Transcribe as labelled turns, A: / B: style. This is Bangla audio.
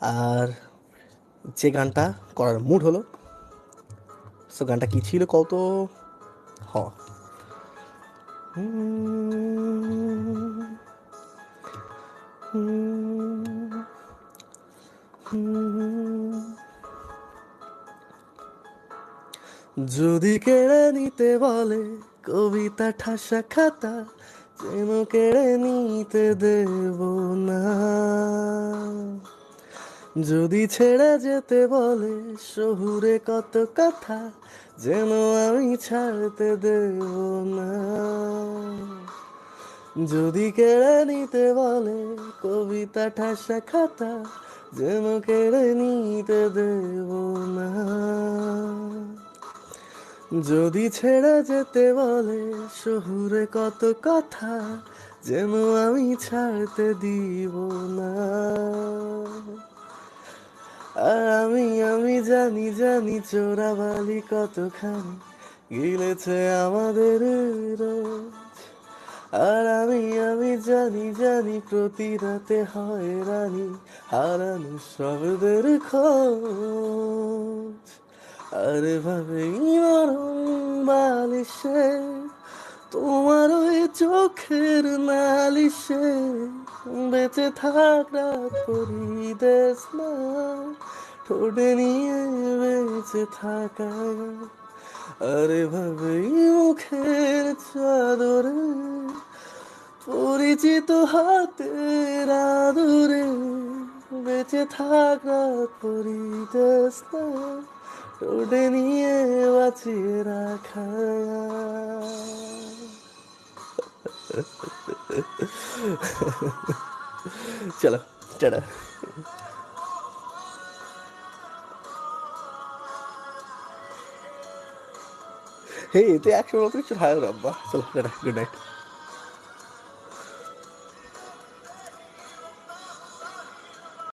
A: আর যে গানটা করার মুড হলো, সো গানটা কি ছিল কত? হ হুম, হুম, হুম। যদি কেড়ে নিতে বলে কবিতা ঠাসা খাতা, যেন কেড়ে নিতে দেব না। যদি ছেড়ে যেতে বলে শহুরে কত কথা, যেন আমি ছাড়তে দেব না। যদি কেড়ে নিতে বলে কবিতা ঠাসা খাতা, যেন কেড়ে নিতে দেব না। যদি ছেড়ে যেতে বলে শহুরে কত কথা, যেন আমি ছাড়তে দিব না। আর আমি জানি চোরাবালি কতখানি গিলেছে আমাদের রোজ। আর আমি জানি প্রতি রাতে হয় রানী হারানো শব্দের খোঁজ। আরে ভাবে মরণ বালিশে তোমার ওই চোখের নালিশে বেঁচে থাক রাত পরিদেশ না, ঠোঁটে নিয়ে বেঁচে থাকা। আরে ভাবে মুখের চাদরে পরিচিত হাতের আদরে বেঁচে থাক রাত পরিদেশ না, ঠোঁটে নিয়ে বাঁচিয়ে রাখা। চলো, টাটা। হে, এতে 100 মতো কিছু হায়ার আব্বা। চলো, টাটা, গুড নাইট।